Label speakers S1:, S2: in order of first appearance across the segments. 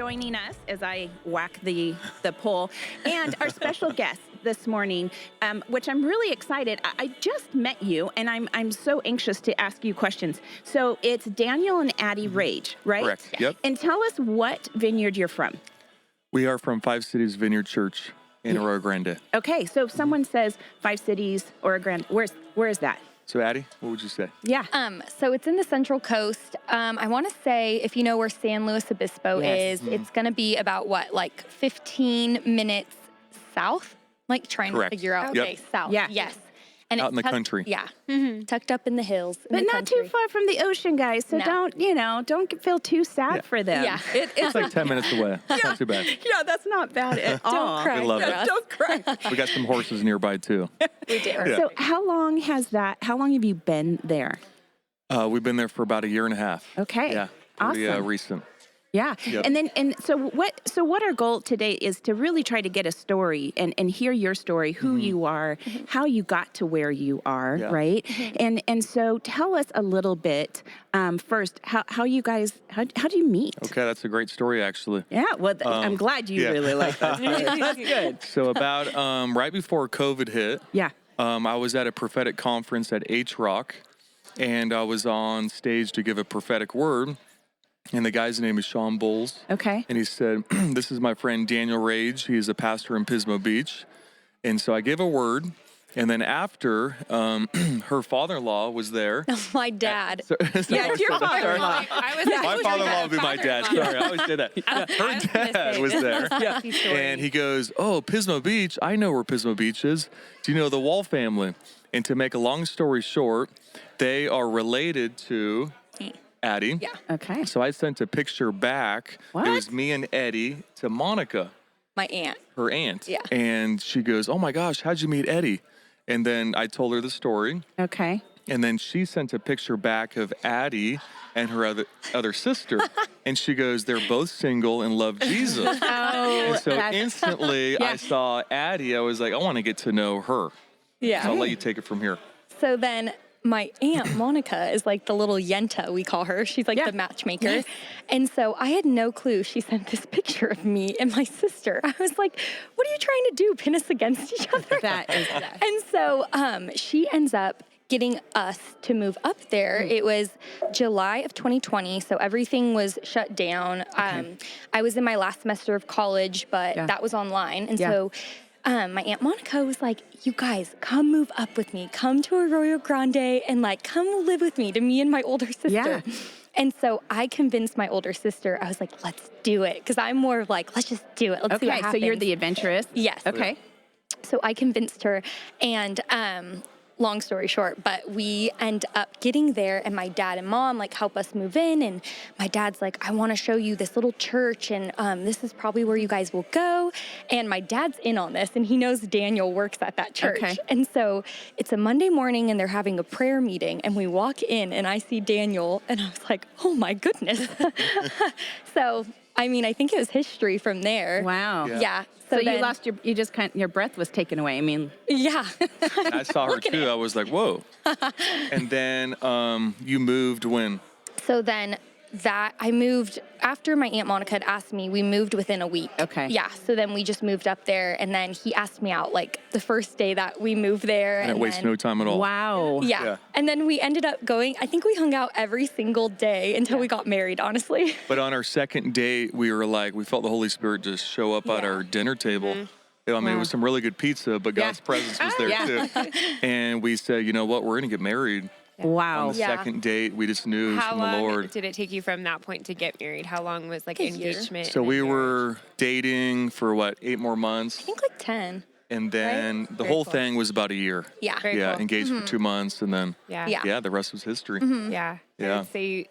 S1: joining us as I whack the poll, and our special guest this morning, which I'm really excited. I just met you, and I'm so anxious to ask you questions. So it's Daniel and Addy Wrage, right?
S2: Correct. Yep.
S1: And tell us what vineyard you're from.
S2: We are from Five Cities Vineyard Church in Arroyo Grande.
S1: Okay, so if someone says Five Cities or Arroyo Grande, where is that?
S2: So, Addy, what would you say?
S1: Yeah.
S3: So it's in the Central Coast. I want to say, if you know where San Luis Obispo is, it's going to be about 15 minutes south? Like trying
S2: Correct.
S3: to figure out.
S2: Yep.
S3: Okay, south.
S1: Yeah.
S3: Yes. And
S2: Out in the country.
S3: Yeah. Tucked up in the hills.
S1: But not too far from the ocean, guys. So
S3: No.
S1: don't feel too sad for them.
S3: Yeah.
S2: It's like 10 minutes away. It's not too bad.
S1: Yeah, that's not bad at all.
S3: Don't cry.
S2: We love
S3: for
S2: it.
S3: us.
S1: Don't cry.
S2: We got some horses nearby, too.
S3: We do.
S2: Yeah.
S1: So how long have you been there?
S2: We've been there for about a year and a half.
S1: Okay.
S2: Yeah. Pretty
S1: Awesome.
S2: recent.
S1: Yeah.
S2: Yep.
S1: And so what our goal today is to really try to get a story and hear your story, who you are, how you got to where you are,
S2: Yeah.
S1: right? And so tell us a little bit first how you guys how do you meet?
S2: Okay, that's a great story, actually.
S1: Yeah, well, I'm glad you
S2: yeah.
S1: really like that. That's good.
S2: So about right before COVID hit,
S1: Yeah.
S2: I was at a prophetic conference at H-Rock, and I was on stage to give a prophetic word. And the guy's name is Sean Bowles.
S1: Okay.
S2: And he said, this is my friend Daniel Wrage. He is a pastor in Pismo Beach. And so I gave a word. And then after, her father-in-law was there.
S3: My dad.
S1: Yeah, it's your father-in-law.
S2: My father-in-law would be my dad. Sorry, I always say that. Yeah, her dad was there.
S3: Yeah.
S2: And he goes, oh, Pismo Beach. I know where Pismo Beach is. Do you know the Wall family? And to make a long story short, they are related to Addy.
S3: Yeah.
S1: Okay.
S2: So I sent a picture back.
S1: What?
S2: It was me and Eddie to Monica,
S3: My aunt.
S2: her aunt.
S3: Yeah.
S2: And she goes, oh my gosh, how'd you meet Eddie? And then I told her the story.
S1: Okay.
S2: And then she sent a picture back of Addy and her other sister. And she goes, they're both single and love Jesus.
S1: Oh,
S2: And so
S1: that's-
S2: instantly I saw Addy. I was like, I want to get to know her.
S3: Yeah.
S2: So I'll let you take it from here.
S3: So then my aunt Monica is like the little Yenta, we call her. She's like
S1: Yeah.
S3: the matchmaker. And so I had no clue she sent this picture of me and my sister. I was like, what are you trying to do? Pin us against each other?
S1: That is
S3: And so she ends up getting us to move up there. It was July of 2020, so everything was shut down. I was in my last semester of college, but that was online. And so my Aunt Monica was like, you guys, come move up with me. Come to Arroyo Grande and come live with me, to me and my older sister.
S1: Yeah.
S3: And so I convinced my older sister, I was like, let's do it. Because I'm more of like, let's just do it. Let's see what
S1: Okay, so
S3: happens.
S1: you're the adventurous?
S3: Yes.
S1: Okay.
S3: So I convinced her, and long story short, but we end up getting there, and my dad and mom help us move in, and my dad's like, I want to show you this little church, and this is probably where you guys will go. And my dad's in on this, and he knows Daniel works at that church.
S1: Okay.
S3: And so it's a Monday morning, and they're having a prayer meeting, and we walk in, and I see Daniel, and I was like, oh my goodness. So, I mean, I think it was history from there.
S1: Wow.
S3: Yeah.
S1: So you
S3: then-
S1: lost your breath was taken away. I mean,
S3: Yeah.
S2: And I saw her too. I was like, whoa. And then you moved when?
S3: So then I moved after my Aunt Monica had asked me, we moved within a week.
S1: Okay.
S3: Yeah. So then we just moved up there, and then he asked me out the first day that we moved there.
S2: And it wastes no time at all.
S1: wow.
S3: Yeah. And then we ended up going, I think we hung out every single day until we got married, honestly.
S2: But on our second date, we were we felt the Holy Spirit just show up at our dinner table. I mean, it was some really good pizza, but God's presence was there too. And we said, you know what, we're going to get married.
S1: Wow.
S2: On the second date, we just knew it was
S4: How
S2: from the
S4: long
S2: Lord.
S4: did it take you from that point to get married? How long was
S3: year.
S4: engagement?
S2: So
S4: and
S2: we
S4: then
S2: were dating for 8 more months.
S3: I think 10.
S2: And then the
S4: Very
S2: whole
S4: cool.
S2: thing was about a year.
S3: Yeah.
S4: Very
S2: Yeah,
S4: cool.
S2: engaged for 2 months. And then,
S4: Yeah.
S3: Yeah.
S2: the rest was history.
S4: Yeah. I
S2: Yeah.
S4: would say,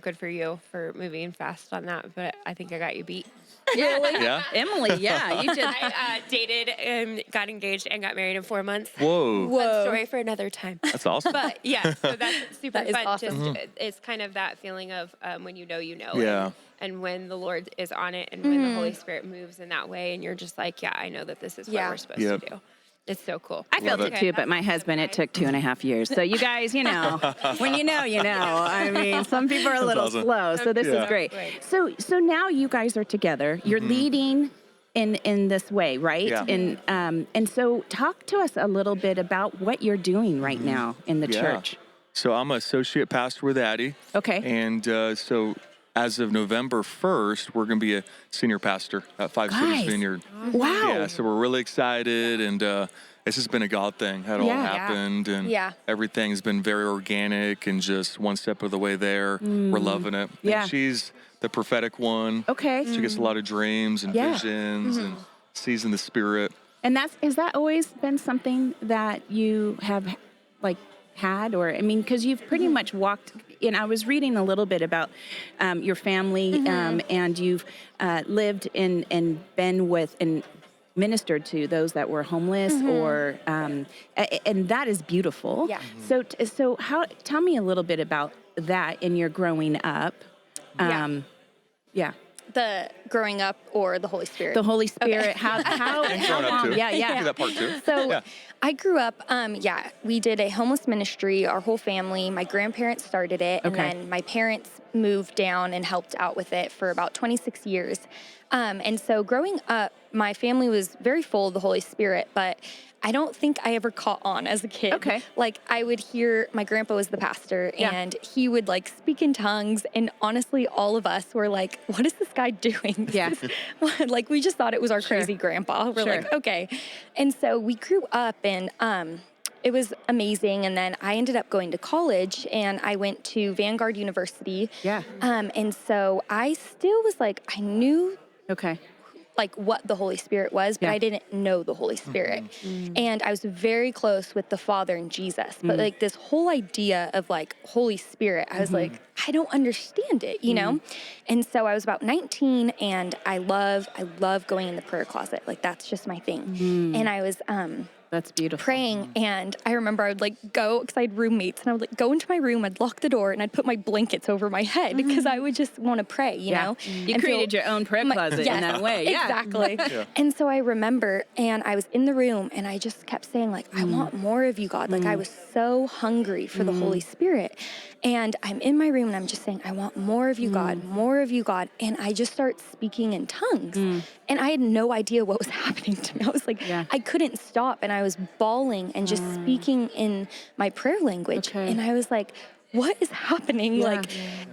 S4: good for you for moving fast on that, but I think I got you beat.
S2: Yeah?
S1: Emily, yeah, you just
S4: I dated and got engaged and got married in 4 months.
S2: Whoa.
S4: Fun story for another time.
S2: That's awesome.
S4: But yeah, so that's super
S3: That is
S4: fun.
S3: awesome.
S4: Just it's kind of that feeling of when you know,
S2: Yeah.
S4: and when the Lord is on it, and when the Holy Spirit moves in that way, and you're just like, yeah, I know that this is what we're supposed to do. It's so cool.
S1: I felt it too, but my husband, it took 2.5 years. So you guys, when you know, you know. I mean, some people are a little slow, so this is great. So now you guys are together. You're leading in this way, right?
S2: Yeah.
S1: And so talk to us a little bit about what you're doing right now in the church.
S2: So I'm an associate pastor with Addie.
S1: Okay.
S2: And so as of November 1st, we're going to be a senior pastor at Five Cities Vineyard.
S1: Wow.
S2: Yeah, so we're really excited, and it's just been a God thing. It all happened, and everything's been very organic and just one step of the way there. We're loving it.
S1: Yeah.
S2: And she's the prophetic one.
S1: Okay.
S2: She gets a lot of dreams and visions and sees in the spirit.
S1: And has that always been something that you have had, or because you've pretty much walked in. I was reading a little bit about your family, and you've lived and been with and ministered to those that were homeless, or and that is beautiful.
S3: Yeah.
S1: So tell me a little bit about that in your growing up.
S3: The growing up or the Holy Spirit?
S1: The Holy Spirit.
S3: Okay.
S1: How
S2: Growing up
S1: long?
S2: too.
S1: Yeah.
S2: Do that part too.
S3: So I grew up, we did a homeless ministry, our whole family. My grandparents started it, and then my parents moved down and helped out with it for about 26 years. And so growing up, my family was very full of the Holy Spirit, but I don't think I ever caught on as a kid.
S1: Okay.
S3: Like, I would hear, my grandpa was the pastor, and he would speak in tongues, and honestly, all of us were like, what is this guy doing?
S1: Yeah.
S3: Like, we just thought it was our crazy grandpa. We're like, okay. And so we grew up, and it was amazing. And then I ended up going to college, and I went to Vanguard University.
S1: Yeah.
S3: And so I still was I knew what the Holy Spirit was, but I didn't know the Holy Spirit. And I was very close with the Father and Jesus. But this whole idea of Holy Spirit, I was I don't understand it, you know? And so I was about 19, and I love going in the prayer closet. That's just my thing. And I was
S1: That's beautiful.
S3: praying, and I remember I would go, because I had roommates, and I would go into my room, I'd lock the door, and I'd put my blankets over my head because I would just want to pray, you know?
S1: You
S3: and
S1: created your own prayer closet in that way. Yeah.
S3: Exactly. And so I remember, and I was in the room, and I just kept saying I want more of you, God. I was so hungry for the Holy Spirit. And I'm in my room, and I'm just saying, I want more of you, God, more of you, God. And I just start speaking in tongues. And I had no idea what was happening to me. I was I couldn't stop, and I was bawling and just speaking in my prayer language. And I was like, what is happening?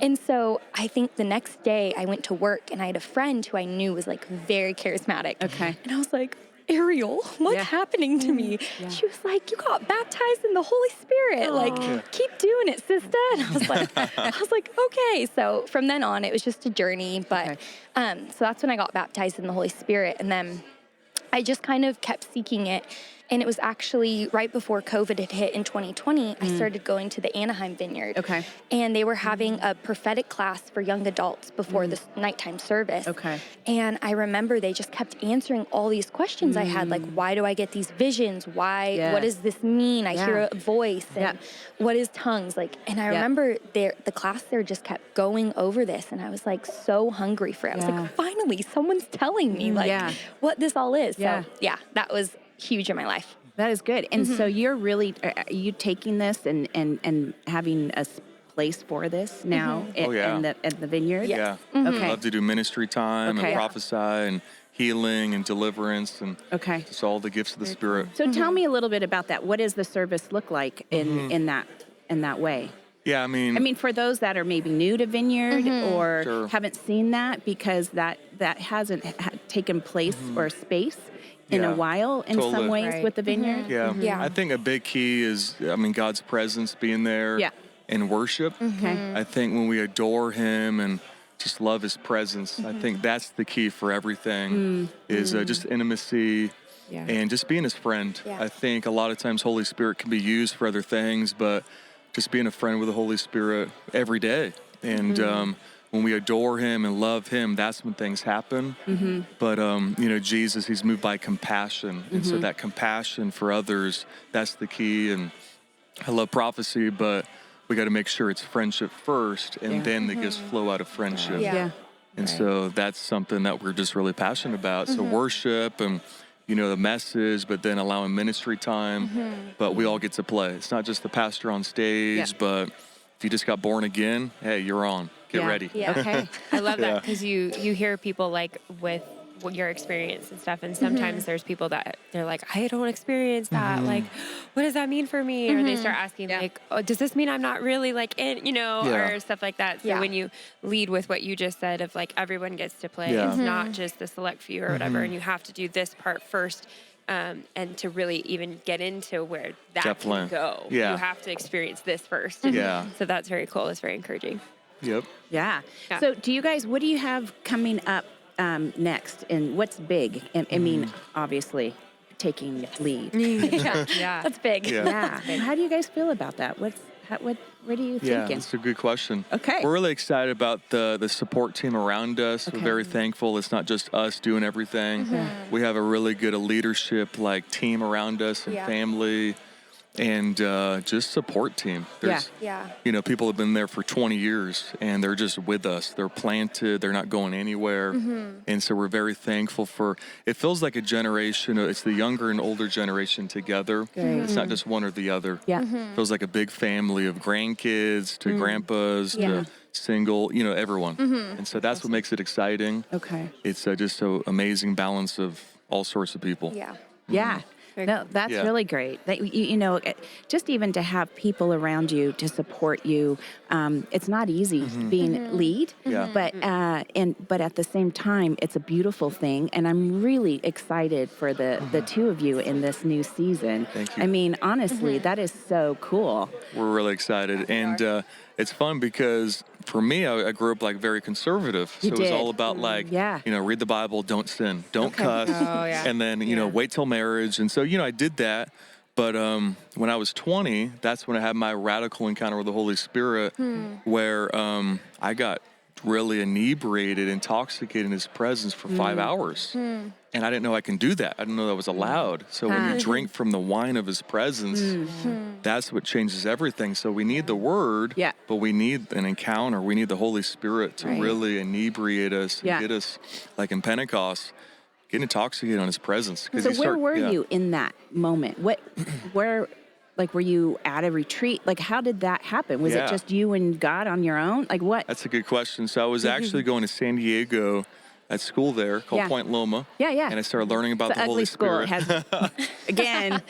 S3: And so I think the next day I went to work, and I had a friend who I knew was very charismatic. And I was like, Ariel, what's happening to me? She was like, you got baptized in the Holy Spirit. Keep doing it, sister. And I was like, okay. So from then on, it was just a journey. But so that's when I got baptized in the Holy Spirit. And then I just kind of kept seeking it. And it was actually right before COVID had hit in 2020, I started going to the Anaheim Vineyard. And they were having a prophetic class for young adults before the nighttime service. And I remember they just kept answering all these questions I had, why do I get these visions? Why? What does this mean? I hear a voice. And what is tongues? And I remember the class there just kept going over this, and I was so hungry for it. I was finally, someone's telling me what this all is. So that was huge in my life.
S1: That is good. And so you're really, are you taking this and having a place for this now in the vineyard?
S2: Yeah.
S1: Okay.
S2: I love to do ministry time and prophesy and healing and deliverance and just all the gifts of the Spirit.
S1: So tell me a little bit about that. What does the service look like in that way?
S2: Yeah, I mean,
S1: for those that are maybe new to Vineyard or haven't seen that, because that hasn't taken place or space in a while in some ways with the Vineyard.
S2: I think a big key is, God's presence being there in worship. I think when we adore Him and just love His presence, I think that's the key for everything is just intimacy and just being His friend. I think a lot of times Holy Spirit can be used for other things, but just being a friend with the Holy Spirit every day. And when we adore Him and love Him, that's when things happen. But, Jesus, He's moved by compassion. And so that compassion for others, that's the key. And I love prophecy, but we got to make sure it's friendship first, and then the gifts flow out of friendship. And so that's something that we're just really passionate about. So worship and the message, but then allowing ministry time. But we all get to play. It's not just the pastor on stage, but if you just got born again, hey, you're on. Get ready.
S3: Yeah.
S1: Okay.
S4: I love that because you hear people like with your experience and stuff, and sometimes there's people that they're like, I don't experience that. Like, what does that mean for me? Or they start asking like, oh, does this mean I'm not really like in, or stuff like that. So when you lead with what you just said of like everyone gets to play, it's not just the select few or whatever, and you have to do this part first. And to really even get into where that can go, you have to experience this first. So that's very cool. It's very encouraging.
S2: Yep.
S1: Yeah. So what do you have coming up next, and what's big? I mean, obviously taking lead.
S3: That's big.
S1: Yeah. How do you guys feel about that? What are you thinking?
S2: Yeah, that's a good question.
S1: Okay.
S2: We're really excited about the support team around us. We're very thankful. It's not just us doing everything. We have a really good leadership team around us and family. And just support team. There's, people have been there for 20 years, and they're just with us. They're planted. They're not going anywhere. And so we're very thankful for, it feels like a generation. It's the younger and older generation together. It's not just one or the other. It feels like a big family of grandkids to grandpas to single, everyone. And so that's what makes it exciting.
S1: Okay.
S2: It's just an amazing balance of all sorts of people.
S1: Yeah. No, that's really great. That just even to have people around you to support you, it's not easy being lead. But but at the same time, it's a beautiful thing, and I'm really excited for the two of you in this new season.
S2: Thank you.
S1: I mean, honestly, that is so cool.
S2: We're really excited, and it's fun because for me, I grew up very conservative. So it was all about read the Bible, don't sin, don't cuss, and then wait till marriage. And so I did that. But when I was 20, that's when I had my radical encounter with the Holy Spirit, where I got really inebriated, intoxicated in His presence for 5 hours. And I didn't know I can do that. I didn't know that was allowed. So when you drink from the wine of His presence, that's what changes everything. So we need the Word, but we need an encounter. We need the Holy Spirit to really inebriate us and get us, like in Pentecost, get intoxicated on His presence.
S1: So where were you in that moment? Where were you at a retreat? How did that happen? Was it just you and God on your own? What?
S2: That's a good question. So I was actually going to San Diego at school there called Point Loma. And I started learning about the Holy Spirit.
S1: It's an ugly school. It has, again,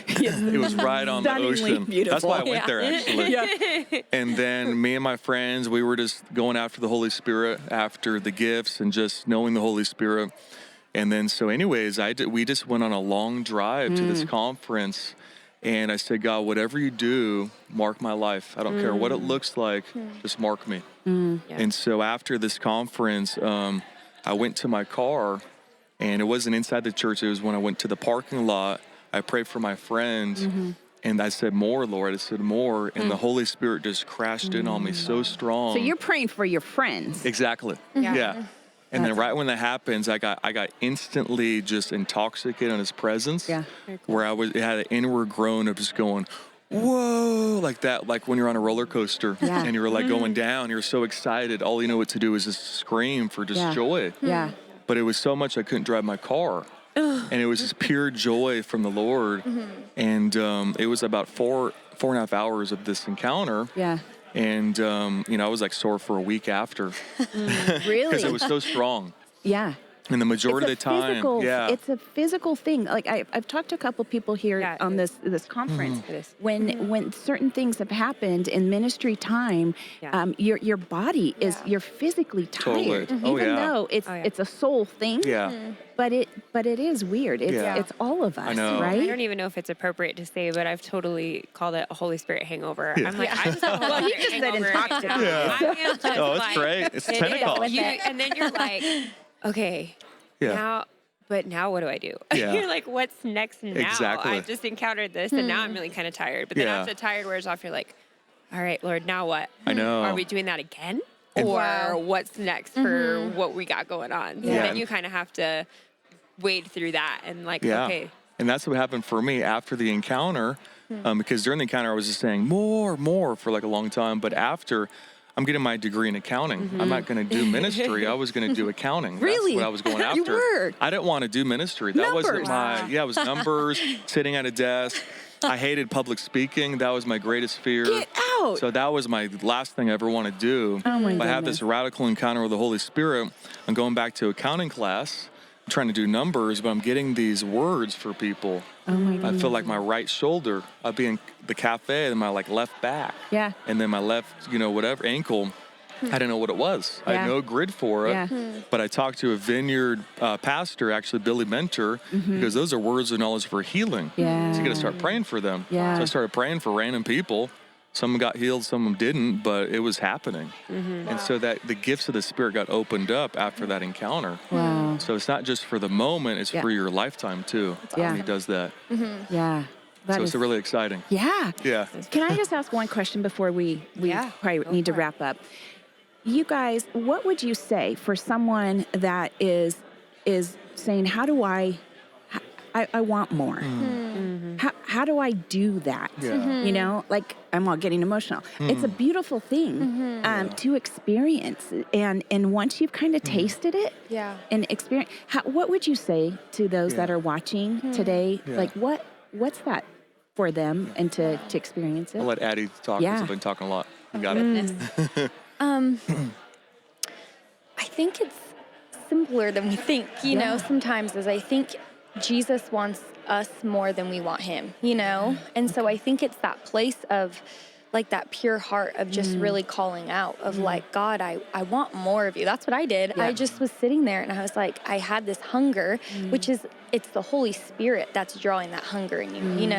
S2: it was right on the ocean.
S1: Beautiful.
S2: That's why I went there, actually. And then me and my friends, we were just going after the Holy Spirit, after the gifts and just knowing the Holy Spirit. And then, so anyways, we just went on a long drive to this conference. And I said, God, whatever you do, mark my life. I don't care what it looks like, just mark me. And so after this conference, I went to my car, and it wasn't inside the church. It was when I went to the parking lot. I prayed for my friend, and I said, more, Lord. I said, more. And the Holy Spirit just crashed in on me so strong.
S1: So you're praying for your friends.
S2: Exactly. Yeah. And then right when that happens, I got instantly just intoxicated on His presence. Where it had an inward groan of just going, whoa, like that, like when you're on a roller coaster and you're going down, you're so excited. All you know what to do is just scream for just joy. But it was so much I couldn't drive my car. And it was just pure joy from the Lord. And it was about four and a half hours of this encounter. And, I was sore for a week after.
S1: Really?
S2: Because it was so strong.
S1: Yeah.
S2: And the majority of the time,
S1: it's a physical thing. I've talked to a couple people here on this conference. When certain things have happened in ministry time, your body you're physically tired, even though it's a soul thing. But it is weird. It's all of us,
S2: I know.
S1: right?
S4: I don't even know if it's appropriate to say, but I've totally called it a Holy Spirit hangover. I'm I just have a Holy Spirit
S1: just said
S4: hangover.
S1: intoxicated.
S2: It's great. It's Pentecost.
S4: And then you're like, okay, now what do I do? You're like, what's next now?
S2: Exactly.
S4: I just encountered this, and now I'm really kind of tired. But then after the tired wears off, you're like, all right, Lord, now what?
S2: I know.
S4: Are we doing that again? Or what's next for what we got going on? So then you kind of have to wade through that and okay.
S2: And that's what happened for me after the encounter, because during the encounter I was just saying more for a long time. But after, I'm getting my degree in accounting. I'm not going to do ministry. I was going to do accounting.
S1: Really?
S2: That's what I was going after.
S1: You were?
S2: I didn't want to do ministry. That wasn't it was numbers, sitting at a desk. I hated public speaking. That was my greatest fear.
S1: Get out.
S2: So that was my last thing I ever want to do.
S1: Oh my
S2: I have
S1: goodness.
S2: this radical encounter with the Holy Spirit. I'm going back to accounting class. I'm trying to do numbers, but I'm getting these words for people.
S1: Oh my goodness.
S2: I feel like my right shoulder, I'd be in the cafe, and my left back.
S1: Yeah.
S2: And then my left, whatever ankle. I didn't know what it was. I had no grid for it.
S1: Yeah.
S2: But I talked to a vineyard pastor, actually Billy Mentor, because those are words of knowledge for healing.
S1: Yeah.
S2: So you got to start praying for them.
S1: Yeah.
S2: So I started praying for random people. Some got healed, some didn't, but it was happening. And so that the gifts of the Spirit got opened up after that encounter.
S1: Wow.
S2: So it's not just for the moment, it's for your lifetime too.
S1: Yeah.
S2: And he does that.
S1: Yeah. That
S2: So
S1: is-
S2: it's really exciting.
S1: Yeah.
S2: Yeah.
S1: Can I just ask one question before we probably need to wrap up? You guys, what would you say for someone that is saying, how do I want more? How do I do that?
S2: Yeah.
S1: Like I'm all getting emotional. It's a beautiful thing to experience. And once you've kind of tasted it and experience, what would you say to those that are watching today?
S2: Yeah.
S1: Like what's that for them and to experience it?
S2: I'll let Addie talk because I've been talking a lot. You got it.
S3: I think it's simpler than we think, you know, sometimes as I think Jesus wants us more than we want him, And so I think it's that place of like that pure heart of just really calling out of like, God, I want more of you. That's what I did. I just was sitting there and I was like, I had this hunger, which is, it's the Holy Spirit that's drawing that hunger in you,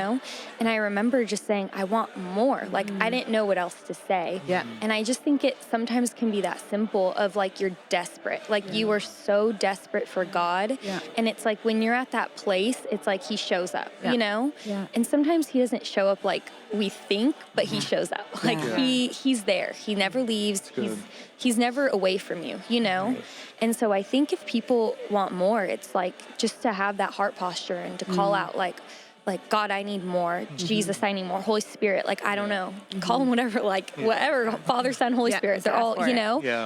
S3: And I remember just saying, I want more. Like, I didn't know what else to say.
S1: Yeah.
S3: And I just think it sometimes can be that simple of like, you're desperate. Like you are so desperate for God.
S1: Yeah.
S3: And it's like, when you're at that place, it's like he shows up,
S1: Yeah.
S3: And sometimes he doesn't show up like we think, but he shows up. Like he's there. He never leaves. He's never away from you, And so I think if people want more, it's like just to have that heart posture and to call out like God, I need more. Jesus, I need more. Holy Spirit, like I don't know, call them whatever, whatever. Father, Son, Holy Spirit. They're all,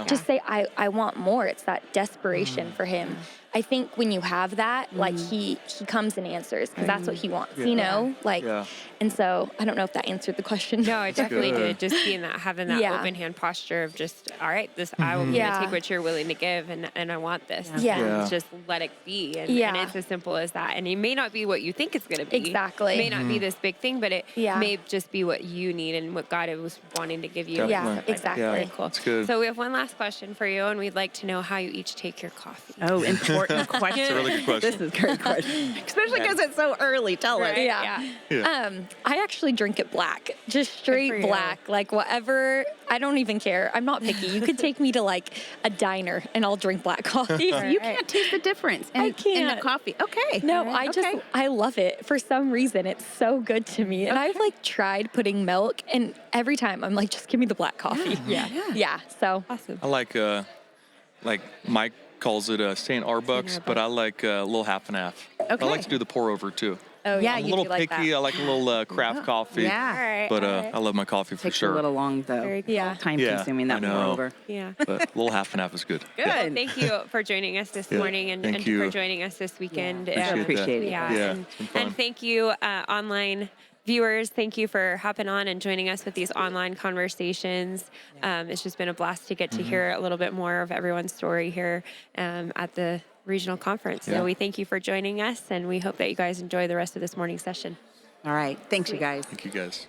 S3: Just say I want more. It's that desperation for him. I think when you have that, like he comes and answers because that's what he wants, And so I don't know if that answered the question.
S4: No, it definitely
S2: good.
S4: did. Just being that, having that open hand posture of just, all right, this I will take what you're willing to give, and I want this.
S3: Yeah.
S4: Just let it be, and it's as simple as that. And it may not be what you think it's going to be.
S3: Exactly.
S4: It may not be this big thing, but it may just be what you need and what God was wanting to give you.
S2: Definitely.
S3: Yeah,
S4: Stuff like that.
S3: exactly.
S4: Very cool.
S2: That's good.
S4: So we have one last question for you, and we'd like to know how you each take your coffee.
S1: Oh, important question.
S2: It's a really good question.
S1: This is a great question. Especially because it's so early. Tell us.
S4: Right?
S3: Yeah. I actually drink it black, just straight black, like whatever. I don't even care. I'm not picky. You could take me to like a diner and I'll drink black coffee.
S1: You can't taste the difference in,
S3: I
S1: in the
S3: can't.
S1: coffee. Okay.
S3: No,
S1: Okay.
S3: I love it. For some reason, it's so good to me. And I've like tried putting milk, and every time I'm like, just give me the black coffee. Yeah. So
S4: Awesome.
S2: I like Mike calls it St. Arbucks, but I like a little half and half.
S1: Okay.
S2: I like to do the pour over too.
S3: Oh yeah,
S2: I'm a
S3: you
S2: little
S3: do like
S2: picky.
S3: that.
S2: I like a little craft coffee.
S1: Yeah.
S4: All right.
S2: But I love my coffee for
S1: Takes
S2: sure.
S1: a little long though.
S4: Very cool.
S3: Yeah.
S1: Time
S2: Yeah,
S1: consuming that
S2: I know.
S1: pour over.
S4: Yeah.
S2: But a little half and half is good.
S1: Good.
S2: Yeah.
S4: Thank you for joining us this morning and
S2: Thank you.
S4: for joining us this weekend.
S1: Appreciate it.
S4: Yeah.
S2: Yeah,
S4: And,
S2: it's been fun.
S4: and thank you, online viewers. Thank you for hopping on and joining us with these online conversations. It's just been a blast to get to hear a little bit more of everyone's story here at the regional conference.
S2: Yeah.
S4: So we thank you for joining us, and we hope that you guys enjoy the rest of this morning session.
S1: All right. Thanks, you guys.
S2: Thank you guys.